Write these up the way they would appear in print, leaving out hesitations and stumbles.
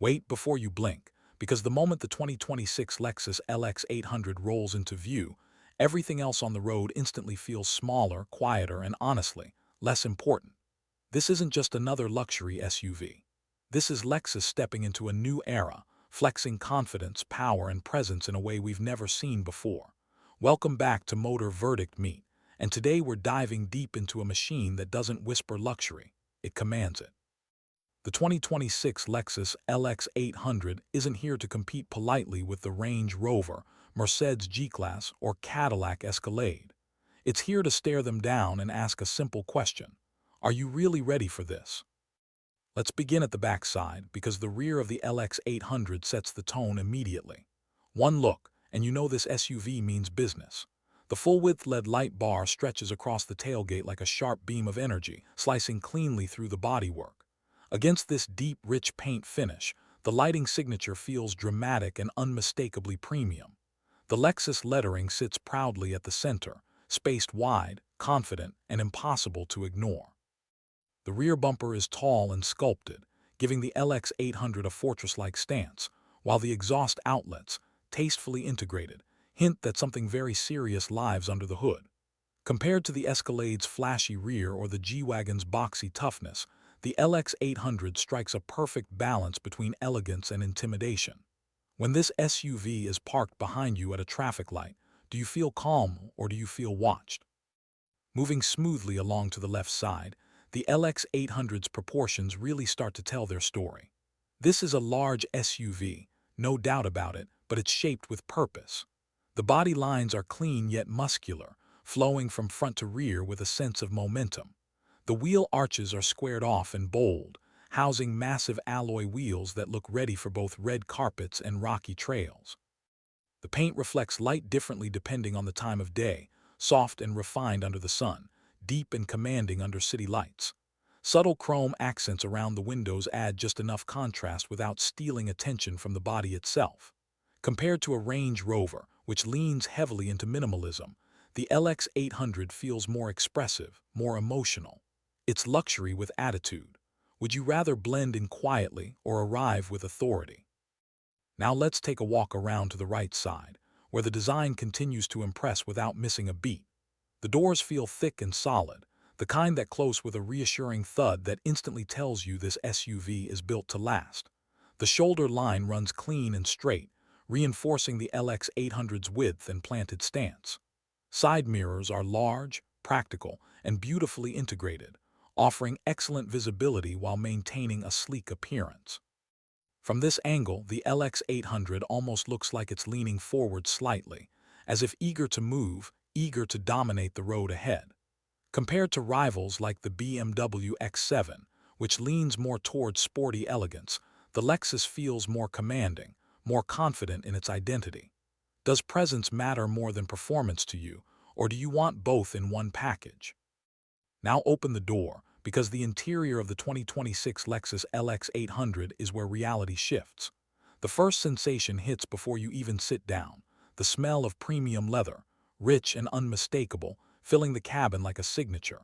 Wait before you blink, because the moment the 2026 Lexus LX 800 rolls into view, everything else on the road instantly feels smaller, quieter, and honestly, less important. This isn't just another luxury SUV. This is Lexus stepping into a new era, flexing confidence, power, and presence in a way we've never seen before. Welcome back to Motor Verdict Meet, and today we're diving deep into a machine that doesn't whisper luxury, it commands it. The 2026 Lexus LX 800 isn't here to compete politely with the Range Rover, Mercedes G-Class, or Cadillac Escalade. It's here to stare them down and ask a simple question. Are you really ready for this? Let's begin at the backside, because the rear of the LX 800 sets the tone immediately. One look, and you know this SUV means business. The full-width LED light bar stretches across the tailgate like a sharp beam of energy, slicing cleanly through the bodywork. Against this deep, rich paint finish, the lighting signature feels dramatic and unmistakably premium. The Lexus lettering sits proudly at the center, spaced wide, confident, and impossible to ignore. The rear bumper is tall and sculpted, giving the LX 800 a fortress-like stance, while the exhaust outlets, tastefully integrated, hint that something very serious lies under the hood. Compared to the Escalade's flashy rear or the G-Wagon's boxy toughness, the LX 800 strikes a perfect balance between elegance and intimidation. When this SUV is parked behind you at a traffic light, do you feel calm or do you feel watched? Moving smoothly along to the left side, the LX 800's proportions really start to tell their story. This is a large SUV, no doubt about it, but it's shaped with purpose. The body lines are clean yet muscular, flowing from front to rear with a sense of momentum. The wheel arches are squared off and bold, housing massive alloy wheels that look ready for both red carpets and rocky trails. The paint reflects light differently depending on the time of day, soft and refined under the sun, deep and commanding under city lights. Subtle chrome accents around the windows add just enough contrast without stealing attention from the body itself. Compared to a Range Rover, which leans heavily into minimalism, the LX 800 feels more expressive, more emotional. It's luxury with attitude. Would you rather blend in quietly or arrive with authority? Now let's take a walk around to the right side, where the design continues to impress without missing a beat. The doors feel thick and solid, the kind that close with a reassuring thud that instantly tells you this SUV is built to last. The shoulder line runs clean and straight, reinforcing the LX 800's width and planted stance. Side mirrors are large, practical, and beautifully integrated, offering excellent visibility while maintaining a sleek appearance. From this angle, the LX 800 almost looks like it's leaning forward slightly, as if eager to move, eager to dominate the road ahead. Compared to rivals like the BMW X7, which leans more towards sporty elegance, the Lexus feels more commanding, more confident in its identity. Does presence matter more than performance to you, or do you want both in one package? Now open the door, because the interior of the 2026 Lexus LX 800 is where reality shifts. The first sensation hits before you even sit down, the smell of premium leather, rich and unmistakable, filling the cabin like a signature.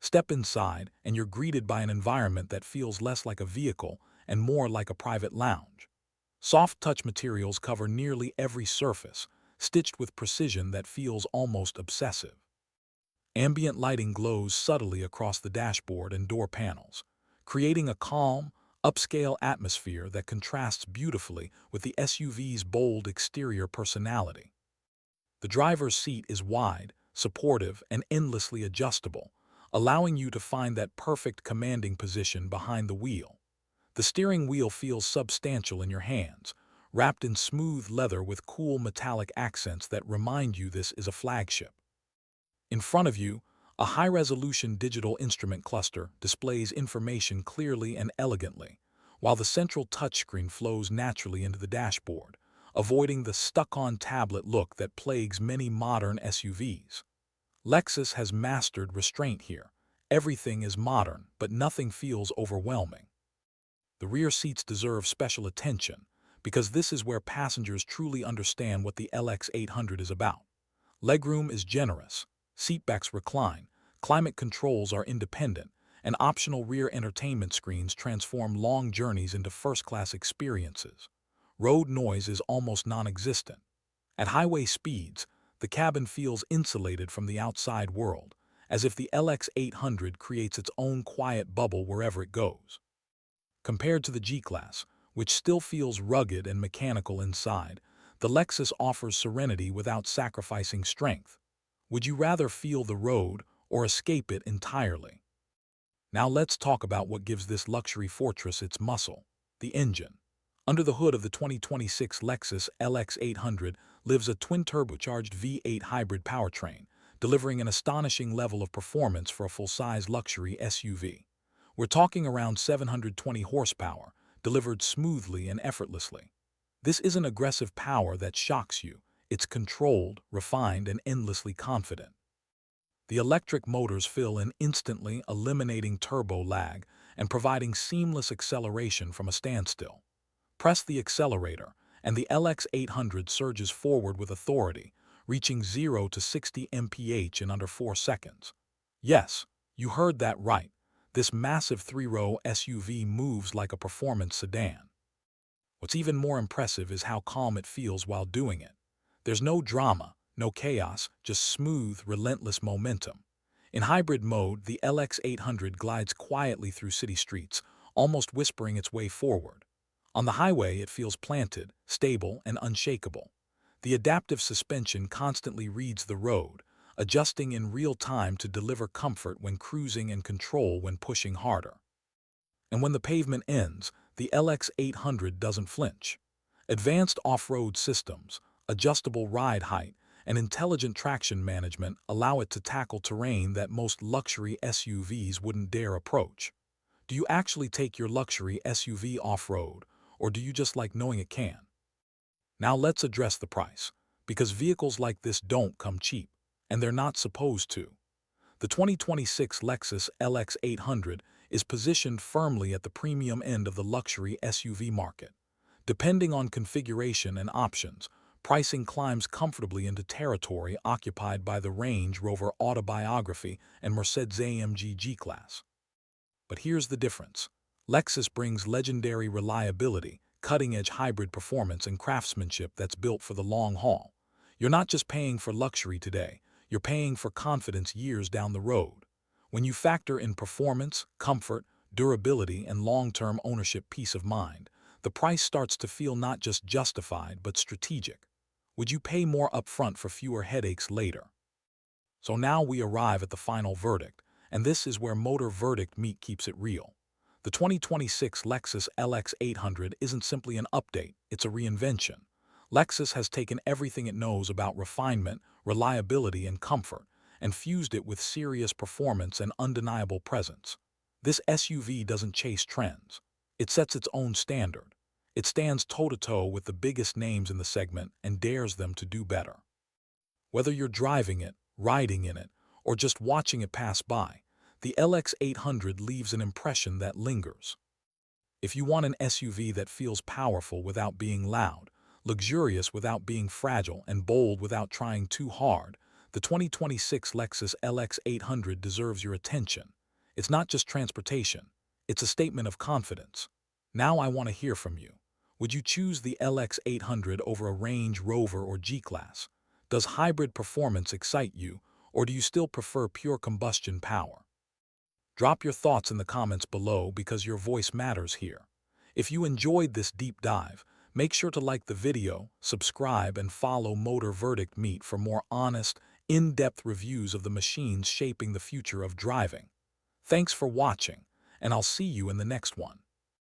Step inside, and you're greeted by an environment that feels less like a vehicle and more like a private lounge. Soft touch materials cover nearly every surface, stitched with precision that feels almost obsessive. Ambient lighting glows subtly across the dashboard and door panels, creating a calm, upscale atmosphere that contrasts beautifully with the SUV's bold exterior personality. The driver's seat is wide, supportive, and endlessly adjustable, allowing you to find that perfect commanding position behind the wheel. The steering wheel feels substantial in your hands, wrapped in smooth leather with cool metallic accents that remind you this is a flagship. In front of you, a high-resolution digital instrument cluster displays information clearly and elegantly, while the central touchscreen flows naturally into the dashboard, avoiding the stuck-on tablet look that plagues many modern SUVs. Lexus has mastered restraint here. Everything is modern, but nothing feels overwhelming. The rear seats deserve special attention, because this is where passengers truly understand what the LX 800 is about. Legroom is generous, seatbacks recline, climate controls are independent, and optional rear entertainment screens transform long journeys into first-class experiences. Road noise is almost non-existent. At highway speeds, the cabin feels insulated from the outside world, as if the LX 800 creates its own quiet bubble wherever it goes. Compared to the G-Class, which still feels rugged and mechanical inside, the Lexus offers serenity without sacrificing strength. Would you rather feel the road or escape it entirely? Now let's talk about what gives this luxury fortress its muscle: the engine. Under the hood of the 2026 Lexus LX 800 lives a twin-turbocharged V8 hybrid powertrain, delivering an astonishing level of performance for a full-size luxury SUV. We're talking around 720 horsepower, delivered smoothly and effortlessly. This isn't aggressive power that shocks you. It's controlled, refined, and endlessly confident. The electric motors fill in instantly, eliminating turbo lag and providing seamless acceleration from a standstill. Press the accelerator, and the LX 800 surges forward with authority, reaching 0 to 60 mph in under 4 seconds. Yes, you heard that right. This massive three-row SUV moves like a performance sedan. What's even more impressive is how calm it feels while doing it. There's no drama, no chaos, just smooth, relentless momentum. In hybrid mode, the LX 800 glides quietly through city streets, almost whispering its way forward. On the highway, it feels planted, stable, and unshakable. The adaptive suspension constantly reads the road, adjusting in real time to deliver comfort when cruising and control when pushing harder. And when the pavement ends, the LX 800 doesn't flinch. Advanced off-road systems, adjustable ride height, and intelligent traction management allow it to tackle terrain that most luxury SUVs wouldn't dare approach. Do you actually take your luxury SUV off-road, or do you just like knowing it can? Now let's address the price, because vehicles like this don't come cheap, and they're not supposed to. The 2026 Lexus LX 800 is positioned firmly at the premium end of the luxury SUV market. Depending on configuration and options, pricing climbs comfortably into territory occupied by the Range Rover Autobiography and Mercedes-AMG G-Class. But here's the difference. Lexus brings legendary reliability, cutting-edge hybrid performance, and craftsmanship that's built for the long haul. You're not just paying for luxury today, you're paying for confidence years down the road. When you factor in performance, comfort, durability, and long-term ownership peace of mind, the price starts to feel not just justified but strategic. Would you pay more upfront for fewer headaches later? So now we arrive at the final verdict, and this is where motor verdict meat keeps it real. The 2026 Lexus LX 800 isn't simply an update, it's a reinvention. Lexus has taken everything it knows about refinement, reliability, and comfort, and fused it with serious performance and undeniable presence. This SUV doesn't chase trends. It sets its own standard. It stands toe-to-toe with the biggest names in the segment and dares them to do better. Whether you're driving it, riding in it, or just watching it pass by, the LX 800 leaves an impression that lingers. If you want an SUV that feels powerful without being loud, luxurious without being fragile, and bold without trying too hard, the 2026 Lexus LX 800 deserves your attention. It's not just transportation, it's a statement of confidence. Now I want to hear from you. Would you choose the LX 800 over a Range Rover or G-Class? Does hybrid performance excite you, or do you still prefer pure combustion power? Drop your thoughts in the comments below because your voice matters here. If you enjoyed this deep dive, make sure to like the video, subscribe, and follow Motor Verdict Meet for more honest, in-depth reviews of the machines shaping the future of driving. Thanks for watching, and I'll see you in the next one.